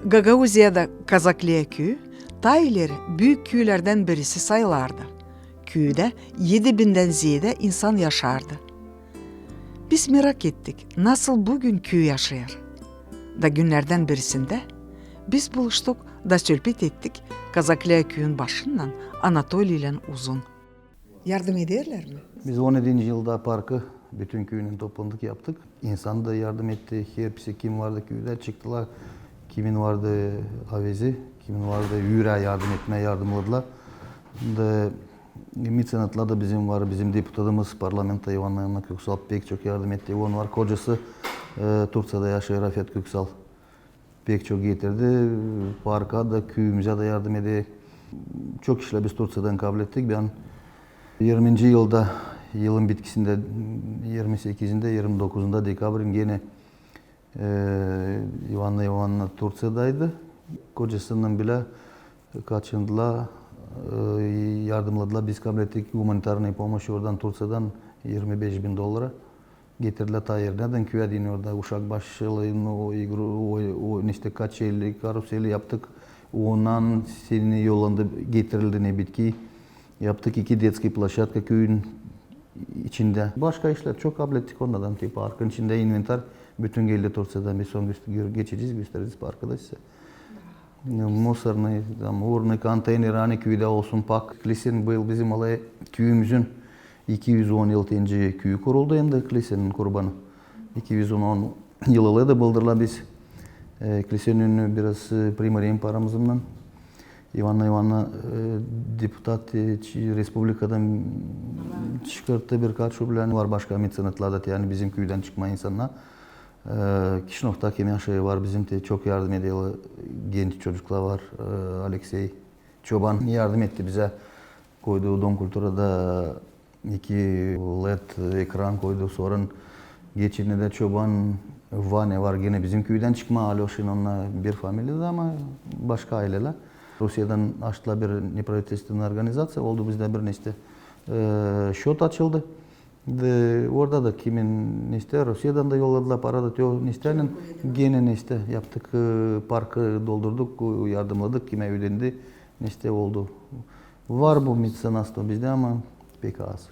Gagauziyada Kazakliya köyü, ta ileri büyük köylerden birisi sayılardı. Köyde 7000'den ziyade insan yaşardı. Biz merak ettik, nasıl bugün köy yaşıyor? Da günlerden birisinde biz buluştuk da sohbet ettik Kazakliya köyün başından Anatoliy ile Uzun. Yardım ederler mi? Biz 17. yılda parkı bütün köyünün toplandık yaptık. İnsan da yardım etti. Hepsi kim vardı köyde çıktılar. Kimin vardı avezi, kimin vardı yüreğe yardım etmeye yardımladılar. Da mecenatlar da bizim var. Bizim deputatımız parlamento Ivan Köksal pek çok yardım etti. Onun var kocası Turciya'da yaşıyor Rafet Köksal. Pek çok getirdi. Parka da köyümüze de yardım etti. Çok işler biz Turciya'dan kabul ettik. Ben 20. yılda yılın bitkisinde 28'inde 29'unda dekabrın gene Ivan'la Turciya'daydı. Kocasından bile kaçındılar, yardımladılar. Biz kabul ettik humanitarnı pomoş oradan Turciya'dan $25.000 getirdiler ta yerden köye din orada uşak başlığını o işte kaçeli karuseli yaptık. Ondan senin yolunda getirildi ne bitki. Yaptık 2 detski plaşatka köyün içinde. Başka işler çok kabul ettik onlardan. Parkın içinde inventar bütün geldi Turciya'dan bir son geçeceğiz göstereceğiz parkada size. Musarını, urnu, konteyner, hani köyde olsun pak. Kilisenin bu yıl bizim alay köyümüzün 216. köyü kuruldu hem de kilisenin kurbanı. 210 yılı da bıldırla biz. Kilisenin biraz primariyim paramızdan. Ivan'la deputat Respublika'dan çıkarttı birkaç ruble var başka mecenatlarda yani bizim köyden çıkma insanlar. Kişinok'ta kim yaşıyor var bizim de çok yardım ediyor genç çocuklar var. Alexey Çoban yardım etti bize koydu Dom Kultura'da 2 LED ekran koydu sonra geçinde de Çoban Vane var gene bizim köyden çıkma Alyoşin onunla bir familyada ama başka aileler. Rusya'dan açtılar bir nepravительственная organizasyon oldu bizde bir işte şot açıldı. Orada da kimin işte Rusya'dan da yolladılar para da diyor istenin gene işte yaptık parkı doldurduk yardımladık kime ödendi işte oldu. Var bu mecenatlık bizde ama pek az.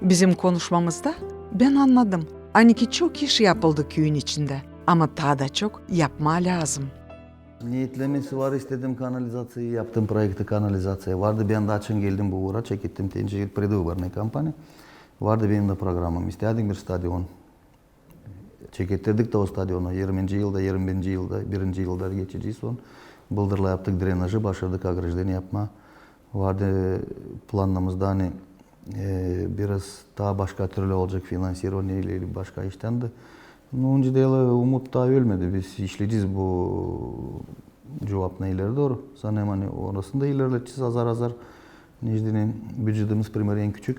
Bizim konuşmamızda ben anladım. Aniki çok iş yapıldı köyün içinde ama daha da çok yapma lazım. Niyetlemesi var istedim kanalizasyayı yaptım projekti kanalizasya vardı ben de açın geldim bu uğra çekittim tenceyi предвыборная kampanya vardı benim de programım istedim bir stadyon çekittirdik de o stadyonu 20. yılda 21. yılda 1. yılda geçeceğiz son bıldırla yaptık drenajı başardık ограждение yapma vardı planlamızda hani biraz daha başka türlü olacak finansirone ile başka işten de. Önce de umut daha ölmedi. Biz işleyeceğiz bu cevapla ileri doğru. Sanırım hani orasında ilerleteceğiz azar azar. Necdinin bütçemiz primeri en küçük.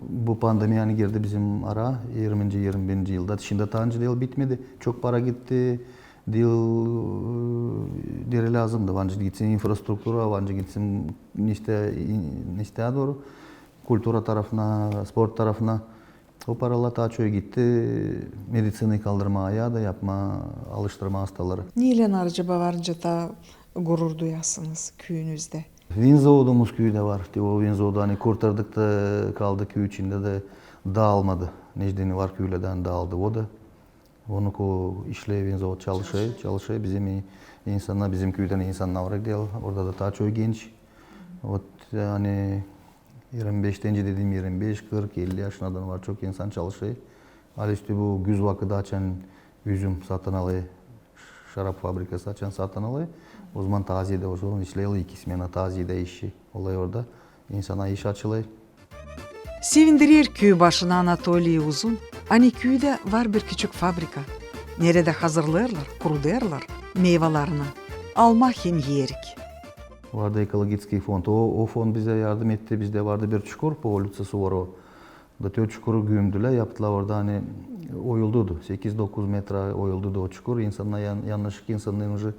Bu pandemi yani girdi bizim ara 20. 21. yılda. Şimdi daha önce de bitmedi. Çok para gitti. Deri lazımdı. Vancı gitsin infrastruktura, vancı gitsin işte doğru. Kultura tarafına, spor tarafına. O paralar daha çok gitti. Medisinayı kaldırmaya da yapma, alıştırma hastaları. Niyle acaba varınca da gurur duyasınız köyünüzde? Vinzov'umuz köyde var. O Vinzov'da hani kurtardık da kaldı köy içinde de dağılmadı. Necdeni var köylerden dağıldı o da. Onu ko işle Vinzov çalışıyor. Bizim insanlar, bizim köyden insanlar var diyor. Orada da daha çok genç. O yani 25'ten dediğim 25, 40, 50 yaşlardan var çok insan çalışıyor. Ali işte bu güz vakıda açan üzüm satın alıyor. Şarap fabrikası açan satın alıyor. O zaman taziyede o zaman işliyor 2 smena taziyede işi oluyor orada. İnsana iş açılıyor. Sevindirir köy başına Anatoliy Uzun. Hani köyde var bir küçük fabrika. Nerede hazırlarlar, kurularlar meyvelerini. Alma hem yerik. Vardı ekologический fond. O fond bize yardım etti. Bizde vardı bir çukur по улице Суворова. O çukuru gömdüler, yaptılar orada hani oyuldu. 8-9 metre oyuldu o çukur. İnsanlar yanlışlık insanların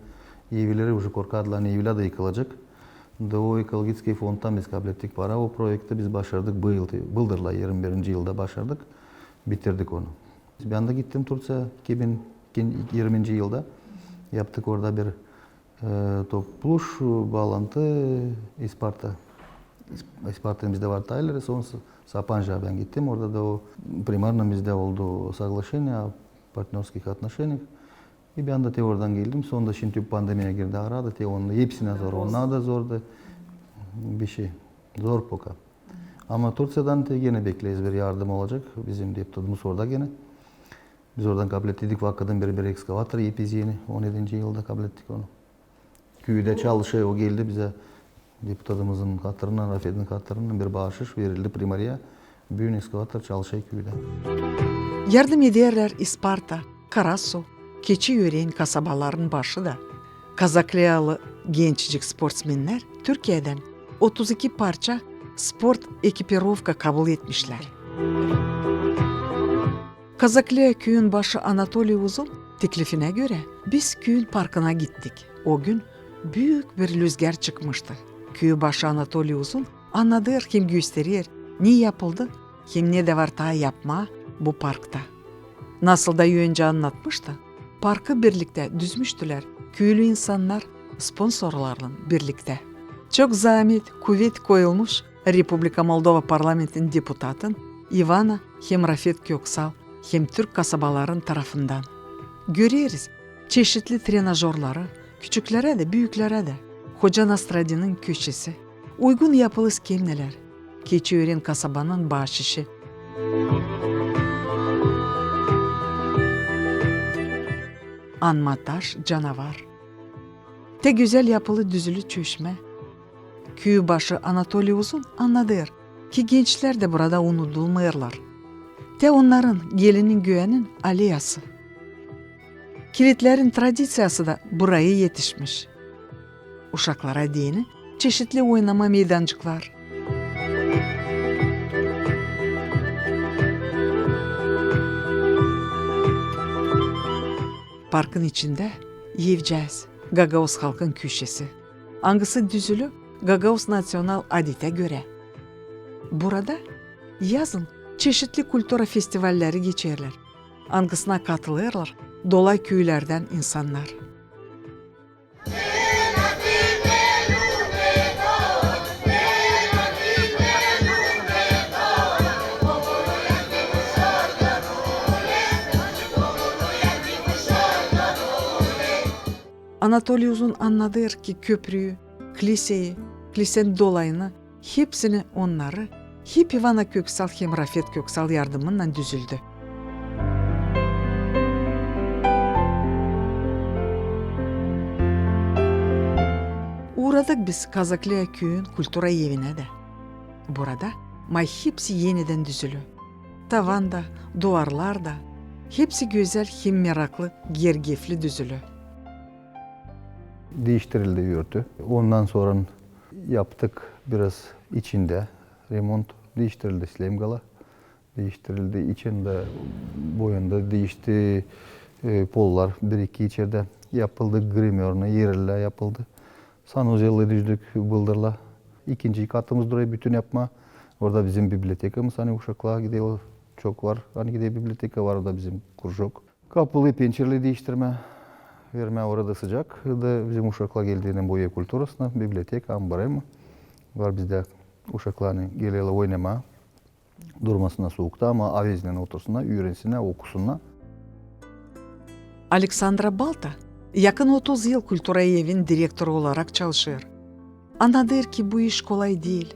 evleri korkardılar, evler de yıkılacak. O ekologический fonddan biz kabul ettik para. O projekti biz başardık. Bıldırla 21. yılda başardık. Bitirdik onu. Ben de gittim Turciya 2020. yılda. Yaptık orada bir topluluş bağlantı Isparta. Isparta'nın bizde var tayları. Sonra Sapanja'ya ben gittim. Orada da o primarno bizde oldu соглашение о партнерских отношениях. Ben de oradan geldim. Sonra şimdi pandemiye girdi arada. Onun hepsine zor. Onlar da zordu. Bir şey. Zor poka. Ama Turciya'dan gene bekleyiz bir yardım olacak. Bizim deputatımız orada gene. Biz oradan kabul ettik. Vakıdan bir ekskavatör yapız yeni. 17. yılda kabul ettik onu. Köyde çalışıyor. O geldi bize. Deputatımızın hatırına, Rafet'in hatırına bir bağışış verildi primariye. Büyük ekskavatör çalışıyor köyde. Yardım ederler Isparta, Karasu, Keçiyören kasabaların başı da. Kazakliyalı gençcik sportsmenler Türkiye'den 32 parça sport ekipirovka kabul etmişler. Kazakliya köyün başı Anatoliy Uzun teklifine göre biz köyün parkına gittik. O gün büyük bir rüzgar çıkmıştı. Köy başı Anatoliy Uzun anladır hem gösterir ne yapıldı hem ne de var daha yapma bu parkta. Nasıl da önce anlatmıştı. Parkı birlikte düzmüştüler. Köylü insanlar sponsorlarla birlikte. Çok zahmet, kuvvet koyulmuş Republika Moldova parlamentin deputatın Ivana hem Rafet Köksal hem Türk kasabaların tarafından. Görüyoruz çeşitli trenajörleri, küçüklere de büyüklere de. Hoca Nasradi'nin köşesi, uygun yapılı skemneler, Keçiyören kasabanın bahşişi. Anmataş canavar. Te güzel yapılı düzülü çeşme. Köy başı Anatoliy Uzun anladır ki gençler de burada unutulmuyorlar. Te onların gelinin güvenin aliyası. Kilitlerin tradisiyası da buraya yetişmiş. Uşaklara dini çeşitli oynama meydancıklar. Parkın içinde Yevcez, Gagauz halkın köşesi. Angısı düzülü Gagauz nasyonal adete göre. Burada yazın çeşitli kültüra festivalleri geçerler. Angısına katılırlar dolay köylerden insanlar. Anatoliy Uzun anladır ki köprüyü, kiliseyi, kilisenin dolayını, hepsini onları hep Ivana Köksal hem Rafet Köksal yardımıyla düzüldü. Uğradık biz Kazakliya köyün kültüra evine de. Burada hepsi yeniden düzülü. Tavanda, duvarlar da hepsi güzel hem meraklı, gergefli düzülü. Değiştirildi yurtu. Ondan sonra yaptık biraz içinde remont değiştirildi slemgala. Değiştirildi içinde boyunda değişti pollar bir iki içeride yapıldı grimörüne yerler yapıldı. Sanuzel'e düştük bıldırla. İkinci katımız duraya bütün yapma. Orada bizim bibliotekamız hani uşaklığa gidiyor çok var. Hani gidiyor biblioteka var orada bizim kurşok. Kapılı pencereli değiştirme. Verme orada sıcak. Da bizim uşaklar geldiğinin boya kulturasına biblioteka ambarema. Var bizde uşakların geliyorlar oynama. Durmasına soğukta ama avezine otursunlar, öğrensinler, okusunlar. Aleksandra Balta yakın 30 yıl kültüra evin direktörü olarak çalışır. Anladır ki bu iş kolay değil.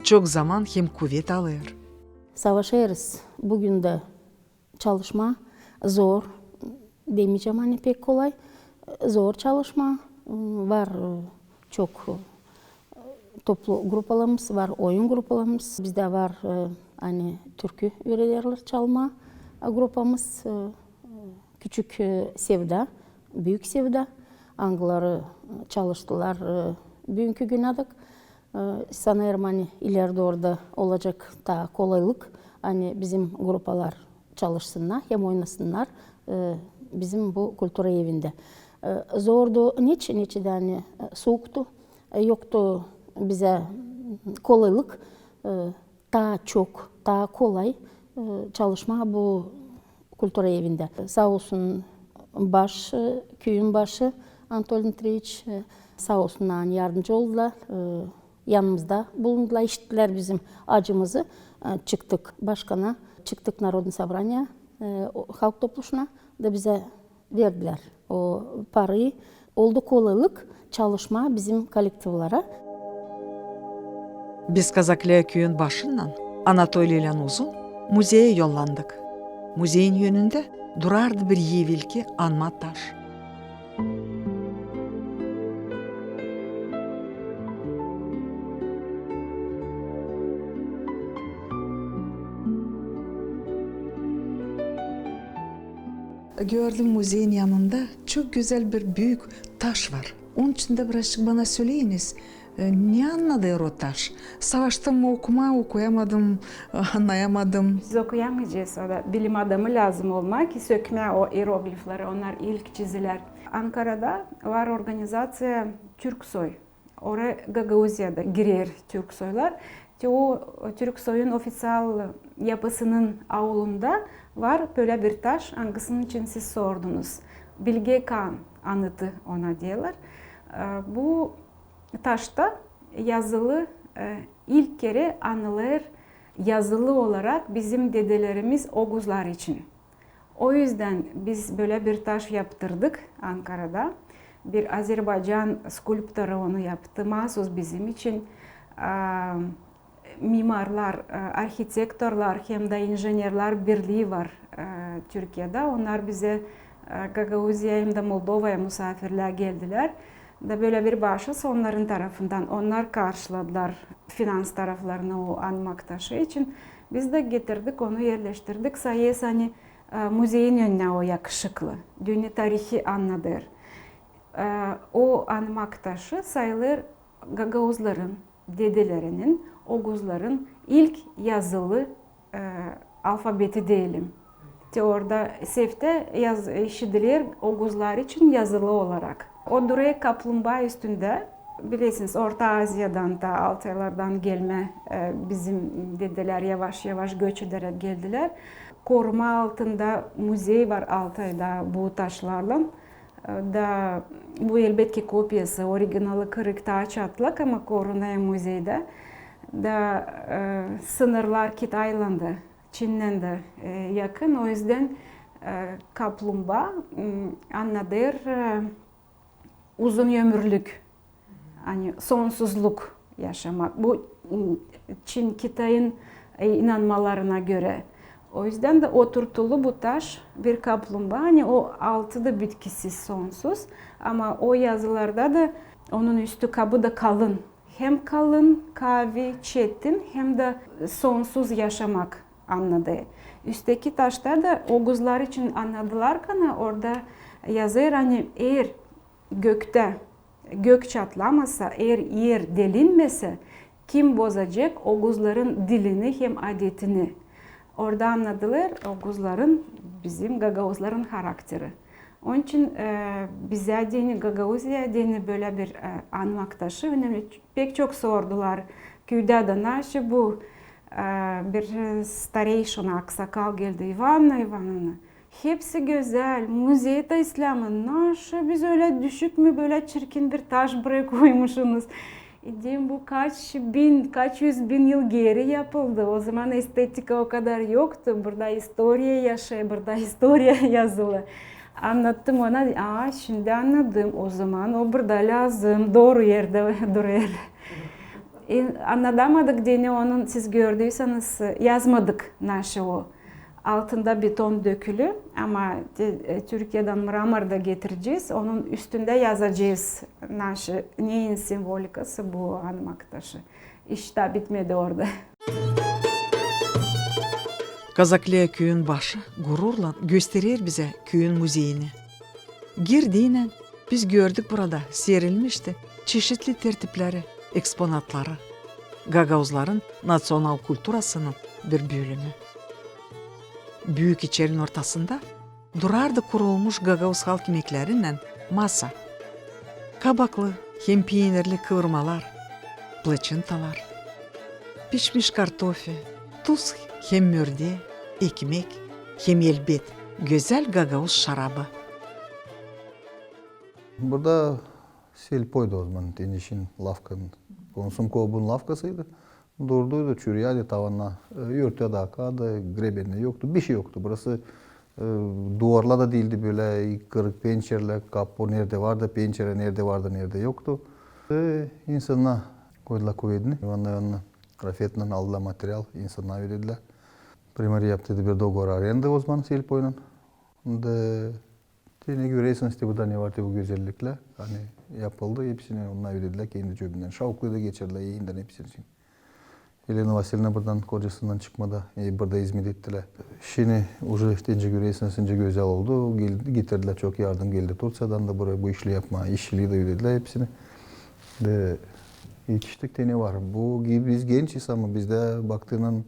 Çok zaman hem kuvvet alır. Savaşırız. Bugün de çalışma zor. Demeyeceğim hani pek kolay. Zor çalışma. Var çok toplu grupalarımız var, oyun grupalarımız. Bizde var hani türkü öğrelerler çalma grupamız. Küçük Sevda, Büyük Sevda. Angıları çalıştılar bugünkü günadık. Sanıyorum hani ileride orada olacak daha kolaylık. Hani bizim grupalar çalışsınlar hem oynasınlar bizim bu kültüra evinde. Zordu niçin hani soğuktu. Yoktu bize kolaylık. Daha çok, daha kolay çalışma bu kültüra evinde. Sağ olsun köyün başı Anatol Dmitrievich sağ olsunlar yardımcı oldular. Yanımızda bulundular, işittiler bizim acımızı. Çıktık başkana, çıktık Народное собрание, halk topluluğuna da bize verdiler o parayı. Oldu kolaylık çalışma bizim kolektivlara. Biz Kazakliya köyün başından Anatoliy ile uzun müzeye yollandık. Müzeyin yönünde durardı bir yivilki anma taş. Gördüm müzeyin yanında çok güzel bir büyük taş var. Onun içinde birazcık bana söyleyiniz. Ne anladı o taş? Savaşta mı okuyamadım, anlayamadım. Biz okuyamayacağız. O da bilim adamı lazım olmak ki sökme o hieroglifleri, onlar ilk çiziler. Ankara'da var organizasyon Türksoy. Oraya Gagavuzya'da girer Türksoylar. O Türksoy'un ofisal yapısının avlunda var böyle bir taş. Hangisinin için siz sordunuz? Bilge Kağan anıtı ona diyorlar. Bu taşta yazılı ilk kere anılar yazılı olarak bizim dedelerimiz Oğuzlar için. O yüzden biz böyle bir taş yaptırdık Ankara'da. Bir Azerbaycan skulptörü onu yaptı. Mahsus bizim için mimarlar, arhitektörler hem de inženerler birliği var Türkiye'de. Onlar bize Gagavuzya'ya hem de Moldova'ya misafirler geldiler. Da böyle bir bağış onların tarafından. Onlar karşıladılar finans taraflarını o anmak taşı için. Biz de getirdik, onu yerleştirdik. Sayes hani müzeyin önüne o yakışıklı. Dünya tarihi anladır. O anmak taşı sayılır Gagavuzların, dedelerinin, Oğuzların ilk yazılı alfabeti diyelim. Orada sefte işitilir Oğuzlar için yazılı olarak. O duruyor kaplumbağa üstünde. Bilirsiniz Orta Asya'dan da Altaylardan gelme bizim dedeler yavaş yavaş göç ederek geldiler. Koruma altında müze var Altay'da bu taşlarla. Da bu elbette kopyası, orijinali kırıkta çatlak ama korunuyor müzede. Da sınırlar Kitay'la da Çin'le de yakın. O yüzden kaplumbağa anladır uzun ömürlük, hani sonsuzluk yaşamak. Bu Çin, Kitay'ın inanmalarına göre. O yüzden de oturtulu bu taş bir kaplumbağa. Hani o altı da bitkisiz, sonsuz. Ama o yazılarda da onun üstü kabı da kalın. Hem kalın, kavi, çetin hem de sonsuz yaşamak anladı. Üstteki taşta da Oğuzlar için anladılar ki orada yazıyor hani eğer gökte gök çatlamasa, eğer yer delinmese kim bozacak Oğuzların dilini hem adetini. Orada anladılar Oğuzların, bizim Gagavuzların karakteri. Onun için bize dini Gagavuzya dini böyle bir anmak taşı önemli. Pek çok sordular. Köyde de naşı bu bir stareyşona aksakal geldi Ivanna. Hepsi güzel. Müzeyde İslam'ın naşı biz öyle düşük mü böyle çirkin bir taş buraya koymuşsunuz. Diyeyim bu kaç yüz bin yıl geri yapıldı. O zaman estetika o kadar yoktu. Burada historia yaşıyor, burada historia yazılı. Anlattım ona, şimdi anladım o zaman o burada lazım, doğru yerde duruyor. Anlatamadık diye onun siz gördüyseniz yazmadık naşı o. Altında beton dökülü ama Türkiye'den mramor da getireceğiz. Onun üstünde yazacağız naşı neyin simvolikası bu anmak taşı. İş de bitmedi orada. Kazakliya köyün başı gururla gösterir bize köyün müzeyini. Girdiğine Biz gördük burada serilmişti çeşitli tertipleri, eksponatları. Gagavuzların nasyonal kulturasının bir bölümü. Büyük içerinin ortasında durardı kurulmuş Gagavuz halk yemeklerinden masa. Kabaklı, hem peynirli kıvırmalar, plaçıntalar, pişmiş kartofi, tuz hem mürde, ekmek hem elbet güzel Gagavuz şarabı. Burada selpoydu o zaman denişin lafkanın. Konsum kobun lafkasıydı. Durduydu çürüyerdi tavanına. Yürtüyordu akadı, grebenli yoktu. Bir şey yoktu. Burası duvarla da değildi böyle kırık pençerle kapı nerede vardı, pencere nerede vardı, nerede yoktu. İnsanlar koydular kuvvetini. Yanına rafetle aldılar materyal, insanlar ödediler. Primari yaptıydı bir dogar arenda o zaman selpoyla. Ne görüyorsunuz işte burada ne var bu güzellikle. Hani yapıldı hepsini onlar ödediler kendi cebinden. Şavklıyla geçirdiler yiyinden hepsini için. Elena Vasilyevna buradan kocasından çıkmadı. Burada hizmet ettiler. Şimdi уже tence görüyorsunuz ince güzel oldu. Getirdiler çok yardım geldi. Tursya'dan da buraya bu işle yapma, işçiliği de ödediler hepsini. De yetiştik de ne var? Bu gibi biz gençiz ama bizde baktığının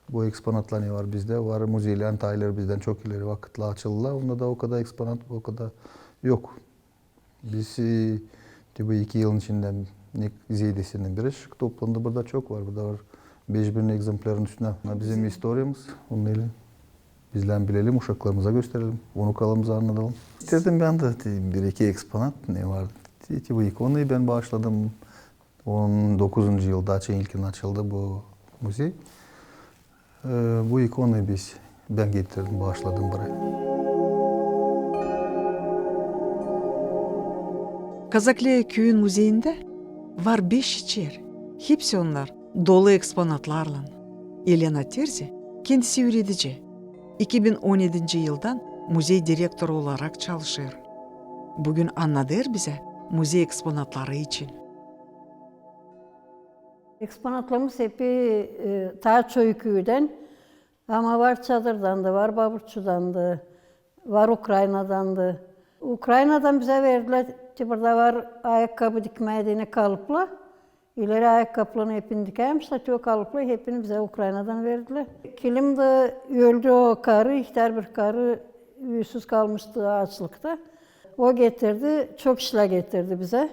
bu eksponatlar ne var bizde? Var müzeyle Antalya bizden çok ileri vakitle açıldılar. Onda da o kadar eksponat o kadar yok. Biz bu 2 yılın içinde ziyadesinden biri toplandı. Burada çok var. Burada var 5000 egzemplerin üstüne. Bizim historiyamız. Onları bizden bilelim, uşaklarımıza gösterelim. Unukalımıza anlatalım. İstedim ben de bir iki eksponat ne var? Bu ikonu ben bağışladım. 19. yılda ilkin açıldı bu müze. Bu ikonu ben getirdim, bağışladım buraya. Kazaklıya köyün müzeyinde var 5 içer. Hepsi onlar dolu eksponatlarla. Elena Terzi kendisi üretici. 2017 yıldan müze direktörü olarak çalışır. Bugün anlatır bize müze eksponatları için. Eksponatlarımız hep Taçoy köyden ama var Çadır'dan da, var Baburçu'dan da, var Ukrayna'dan da. Ukrayna'dan bize verdiler, burada var ayakkabı dikmeye kalıpla. İleri ayakkabılarını hepini dikermişler, çok kalıpla hepini bize Ukrayna'dan verdiler. Kilim de öldü o karı, ihtiyar bir karı yüzsüz kalmıştı açlıkta. O getirdi, çok işler getirdi bize.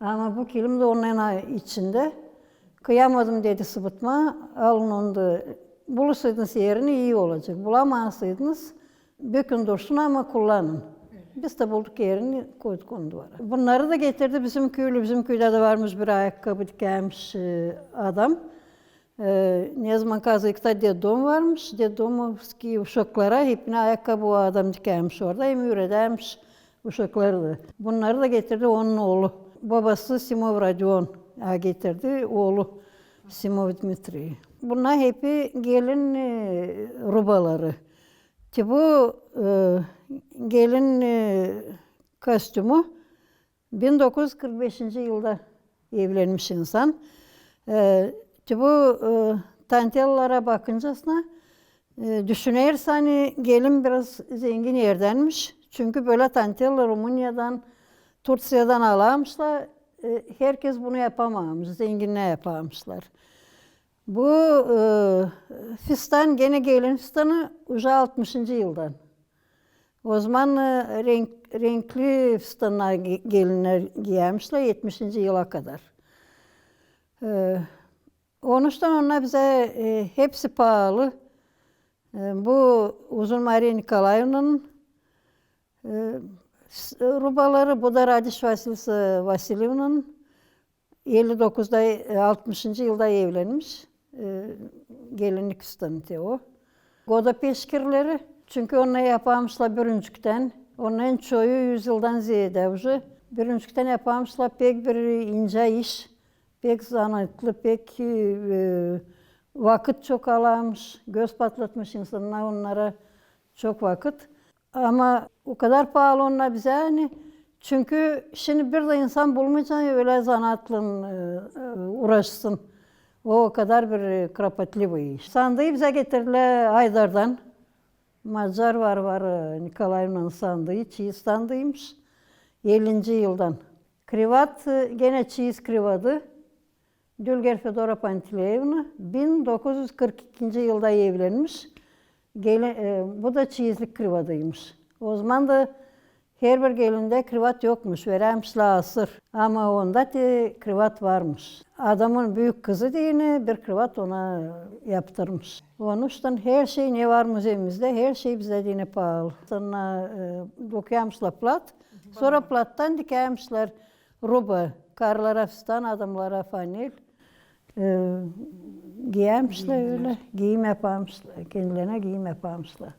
Ama bu kilim de onun içinde. Kıyamadım dedi sıvıtma, alın onu da. Bulursaydınız yerini iyi olacak. Bulamazsaydınız bükün dursun ama kullanın. Biz de bulduk yerini koyduk onu duvara. Bunları da getirdi bizim köylü. Bizim köyde de varmış bir ayakkabı dikermiş adam. Ne zaman kazıkta dedom varmış. Dedomovski uşaklara hepine ayakkabı o adam dikermiş orada. Hem üredermiş uşakları da. Bunları da getirdi onun oğlu. Babası Simov Radion getirdi, oğlu Simov Dmitri. Bunlar hepi gelin rubaları. Bu gelin kostümü 1945 yılda evlenmiş insan. Bu tantellara bakınca düşünürsen gelin biraz zengin yerdenmiş. Çünkü böyle tanteller Rumunya'dan, Tursya'dan alamışlar. Herkes bunu yapamamış, zenginler yapamışlar. Bu fistan gene gelin fistanı uca 60. yıldan. O zaman renkli fistanlar gelinler giyermişler 70. yıla kadar. Onuştan onlar bize hepsi pahalı. Bu Uzun Maria Nikolayevna'nın rubaları, bu da Radiş Vasilyevna'nın 59'da 60. yılda evlenmiş. Gelinlik fistanı o. Goda peşkirleri. Çünkü onu yapamışlar bürüncükten. Onların çoğu 100 yıldan ziyade. Bürüncükten yapamışlar pek bir ince iş. Pek zanatlı, pek vakit çok alamış. Göz patlatmış insanlar onlara çok vakit. Ama o kadar pahalı onlar bize yani. Çünkü şimdi bir de insan bulmayacak öyle zanatla uğraşsın. O kadar bir krapatlı bir iş. Sandığı bize getirdiler Aydar'dan. Macar var Nikolayevna'nın sandığı, çiğ sandığıymış. 50. yıldan. Krivat gene çeyiz krivadı. Dülger Fedora Pantileyevna 1942. yılda evlenmiş. Bu da çeyizlik krivadıymış. O zaman da her bir gelinde krivat yokmuş, veremmişler asır. Ama onda krivat varmış. Adamın büyük kızı diyene bir krivat ona yaptırmış. Onun için her şey ne var müzemizde, her şey bize dine pahalı. Sonra dokuyamışlar plat, sonra plattan dikemişler ruba. Karlara fistan, adamlara fanil. Giymişler öyle, giyim yapamışlar, kendilerine giyim yapamışlar.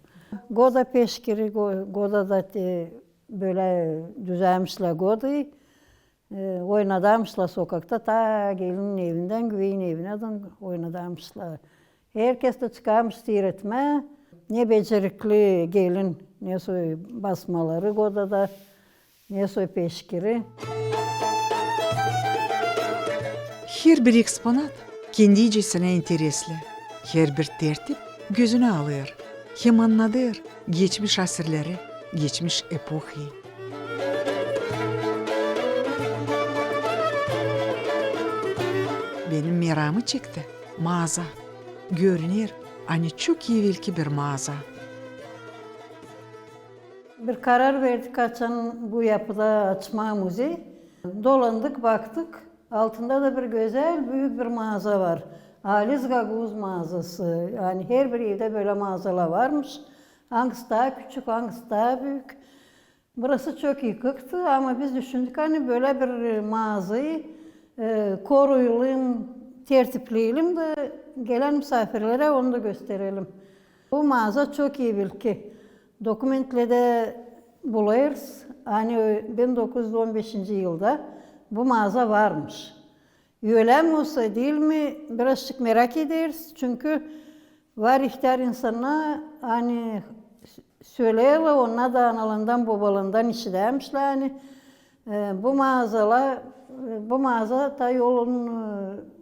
Goda peşkiri, Goda da böyle düzelmişler Goda'yı. Oynadarmışlar sokakta, ta gelinin evinden güveyin evine oynadarmışlar. Herkes de çıkarmış seyretme. Ne becerikli gelin, ne soy basmaları Goda'da, ne soy peşkiri. Her bir eksponat kendicesine interesli. Her bir tertip gözünü alır. Hem anladır geçmiş asırları, geçmiş epohi. Benim meramı çekti mağaza. Görünür hani çok evvelki bir mağaza. Bir karar verdik açan bu yapıda açma müze. Dolandık baktık. Altında da bir güzel büyük bir mağaza var. Aliz Gaguz mağazası. Yani her bir evde böyle mağazalar varmış. Hangisi daha küçük, hangisi daha büyük. Burası çok yıkıktı ama biz düşündük hani böyle bir mağazayı koruyalım, tertipleyelim de gelen misafirlere onu da gösterelim. Bu mağaza çok iyi bil ki. Dokumentle de buluruz. Hani 1915. yılda bu mağaza varmış. Öyle mi olsa değil mi birazcık merak ederiz. Çünkü var ihtiyar insanlar hani söyleyorlar onlar da analından babalarından işlermişler hani bu mağaza ta yolun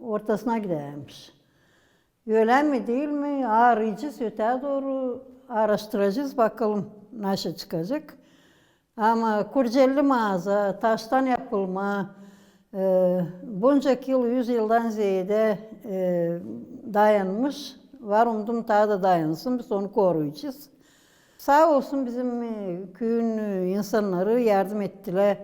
ortasına gidermiş. Öyle mi değil mi arayacağız öteye doğru araştıracağız bakalım nasıl çıkacak. Ama kurcelli mağaza, taştan yapılma, bunca yıl, 100 yıldan ziyade dayanmış. Var umdum daha da dayansın, biz onu koruyacağız. Sağ olsun bizim köyün insanları yardım ettiler.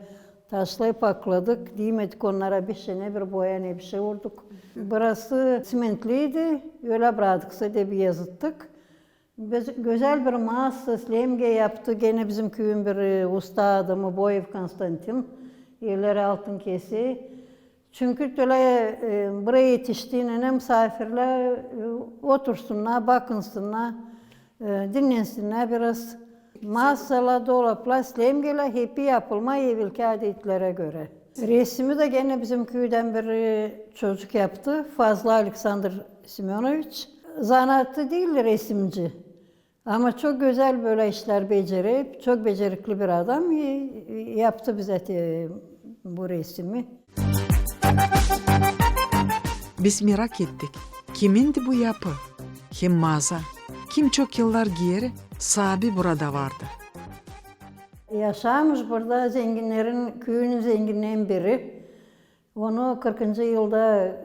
Taşlayıp pakladık, değmedik onlara bir şey, ne bir boya ne bir şey vurduk. Burası simentliydi, öyle bıraktıksa de bir yazıttık. Güzel bir mağaza, slemge yaptı. Gene bizim köyün bir usta adamı Boyev Konstantin. Yerleri altın kesi. Çünkü öyle buraya yetiştiğine misafirler otursunlar, bakınsınlar, dinlensinler biraz. Mağazalar, dolaplar, slemgeler hep yapılma evvelki adetlere göre. Resmi de gene bizim köyden bir çocuk yaptı. Fazla Alexander Semyonoviç. Zanaatı değil resimci. Ama çok güzel böyle işler becerip, çok becerikli bir adam yaptı bize bu resmi. Biz merak ettik. Kimindi bu yapı? Kim mağaza? Kim çok yıllar geri sahibi burada vardı? Yaşamış burada zenginlerin, köyünün zenginliğin biri. Onu 40. yılda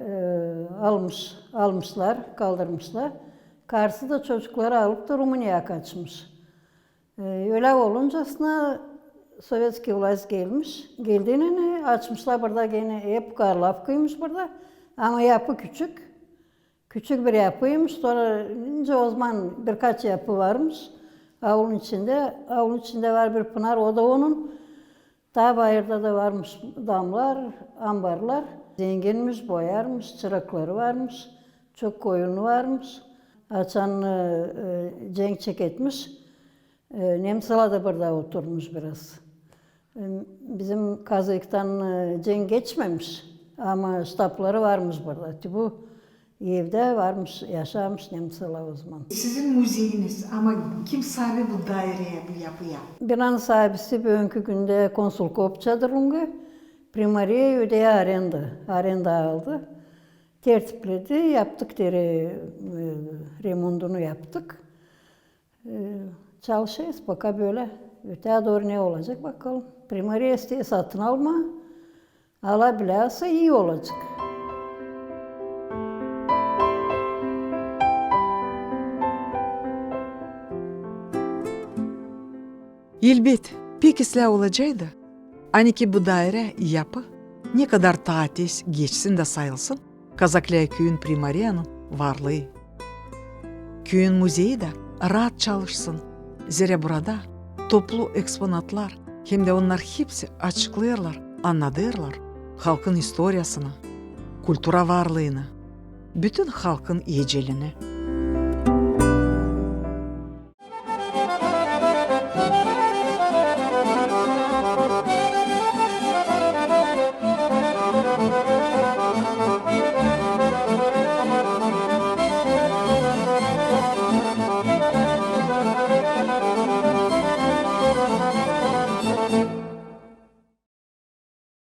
almışlar, kaldırmışlar. Karısı da çocukları alıp da Rumanya'ya kaçmış. Öyle oluncasına Sovyetski vlast gelmiş. Geldiğini açmışlar burada gene hep Karlovka'ymış burada. Ama yapı küçük. Küçük bir yapıymış. Sonra o zaman birkaç yapı varmış. Avlun içinde var bir pınar, o da onun. Daha bayırda da varmış damlar, ambarlar. Zenginmiş, boyarmış, çırakları varmış. Çok koyunu varmış. Açan cenk çeketmiş. Nemsala da burada oturmuş biraz. Bizim Kazak'tan cenk geçmemiş. Ama ştapları varmış burada. Bu evde varmış, yaşamış Nemsala o zaman. Sizin müzeyiniz ama kim sahibi bu daireye, bu yapıya? Binanın sahibisi bugünkü günde konsul Kopçadırlungu. Primariye ödeye arenda aldı. Tertipledi, yaptık remontunu yaptık. Çalışıyoruz, baka böyle. Öteye doğru ne olacak bakalım. Primariye siteye satın alma. Alabiliyorsa iyi olacak. Elbet, pek islah olacaktı. Hani ki bu daire yapı ne kadar tatis geçsin de sayılsın, Kazaklia köyün Primariyanın varlığı. Köyün müzeyi de rahat çalışsın. Zira burada toplu eksponatlar hem de onlar hepsi açıklayırlar, anlatırlar halkın historiasını, kultura varlığını, bütün halkın ecelini.